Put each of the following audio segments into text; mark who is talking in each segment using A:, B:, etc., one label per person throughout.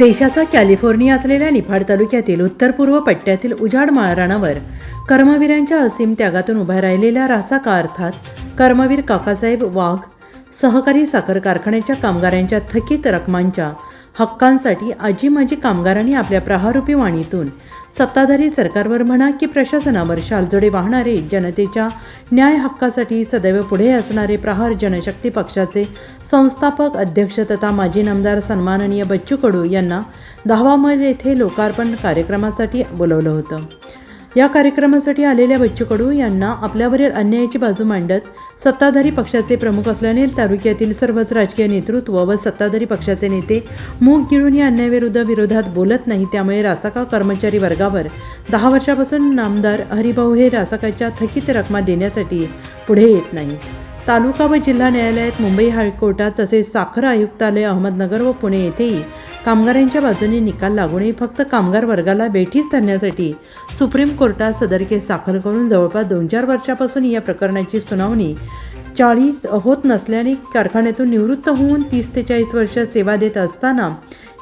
A: देशाचा कॅलिफोर्निया असलेल्या निफाड तालुक्यातील उत्तर पूर्व पट्ट्यातील उजाड माळरानावर कर्मवीरांच्या असीम त्यागातून उभ्या राहिलेल्या रासाका अर्थात कर्मवीर काकासाहेब वाघ सहकारी साखर कारखान्याच्या कामगारांच्या थकीत रकमांच्या हक्कांसाठी आजी कामगारांनी आपल्या प्रहारूपी वाणीतून सत्ताधारी सरकारवर म्हणा की प्रशासनावर शालजोडे वाहणारे जनतेच्या न्याय हक्कासाठी सदैव पुढे असणारे प्रहार जनशक्ती पक्षाचे संस्थापक अध्यक्ष तथा माजी नामदार सन्माननीय बच्चू कडू यांना 10 मैल येथे लोकार्पण कार्यक्रमासाठी बोलवलं होतं। या कार्यक्रमासाठी आलेल्या बच्चू कडू यांना आपल्यावरील अन्यायाची बाजू मांडत सत्ताधारी पक्षाचे प्रमुख असल्याने तालुक्यातील सर्वच राजकीय नेतृत्व व सत्ताधारी पक्षाचे नेते मूग गिळून या विरोधात बोलत नाही। त्यामुळे रासाका कर्मचारी वर्गावर 10 वर्षापासून नामदार हरिभाऊ हे रासाकाच्या थकीत रकमा देण्यासाठी पुढे येत नाही। तालुका व जिल्हा न्यायालयात, मुंबई हायकोर्टात तसेच साखर आयुक्तालय अहमदनगर व पुणे येथेही कामगारांच्या बाजूने निकाल लागूनही फक्त कामगार वर्गाला बेठीस धरण्यासाठी सुप्रीम कोर्टात सदर केस दाखल करून जवळपास 2-4 वर्षापासून या प्रकरणाची सुनावणी 40 होत नसल्याने कारखान्यातून निवृत्त होऊन 30 ते 40 वर्ष सेवा देत असताना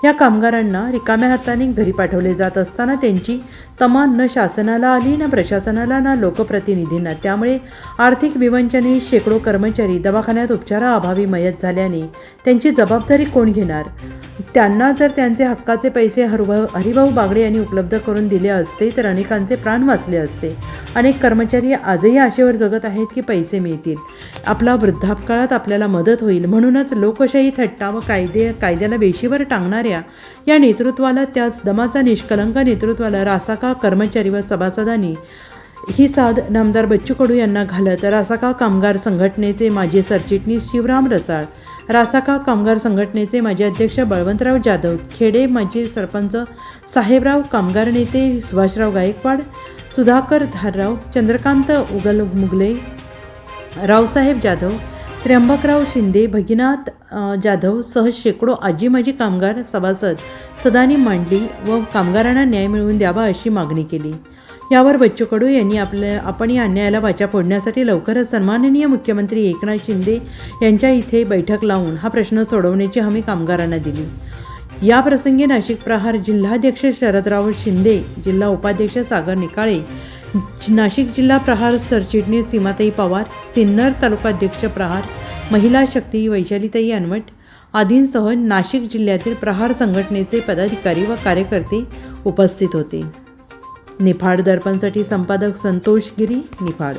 A: या कामगारांना रिकाम्या हाताने घरी पाठवले जात असताना त्यांची तमा न शासनाला आली, न प्रशासनाला, ना लोकप्रतिनिधींना। त्यामुळे आर्थिक विवंचनेने शेकडो कर्मचारी दवाखान्यात उपचाराअभावी मयत झाल्याने त्यांची जबाबदारी कोण घेणार? त्यांना जर त्यांचे हक्काचे पैसे हरिभाऊ बागडे यांनी उपलब्ध करून दिले असते तर अनेकांचे प्राण वाचले असते। अनेक कर्मचारी आजही आशेवर जगत आहेत की पैसे मिळतील, आपला वृद्धापकाळात आपल्याला मदत होईल। म्हणूनच लोकशाही थट्टा व कायद्याला वेशीवर टांगणाऱ्या या नेतृत्वाला, त्याच दमाचा निष्कलंक नेतृत्वाला रासाका कर्मचारी व सभासदांनी ही साध नामदार बच्चू कडू यांना घालत रासाका कामगार संघटनेचे माजी सरचिटणीस शिवराम रसाळ, रासाका कामगार संघटनेचे माजी अध्यक्ष बळवंतराव जाधव, खेडे माजी सरपंच साहेबराव, कामगार नेते सुभाषराव गायकवाड, सुधाकर धारराव, चंद्रकांत मुगले, रावसाहेब जाधव, त्र्यंबकराव शिंदे, भगीनाथ जाधव सह शेकडो आजी कामगार सभासद सदानी मांडली व कामगारांना न्याय मिळवून द्यावा अशी मागणी केली। यावर बच्चू कडू यांनी आपण या अन्यायाला वाचा फोडण्यासाठी लवकरच सन्माननीय मुख्यमंत्री एकनाथ शिंदे यांच्या इथे बैठक लावून हा प्रश्न सोडवण्याची हमी कामगारांना दिली। या प्रसंगी नाशिक प्रहार जिल्हाध्यक्ष शरदराव शिंदे, जिल्हा उपाध्यक्ष सागर निकाळे, नाशिक जिल्हा प्रहार सरचिटणीस सीमाताई पवार, सिन्नर तालुकाध्यक्ष प्रहार महिला शक्ती वैशालीताई अनवट आदींसह नाशिक जिल्ह्यातील प्रहार संघटनेचे पदाधिकारी व कार्यकर्ते उपस्थित होते। निफाड दर्पणसाठी संपादक संतोष गिरी, निफाड।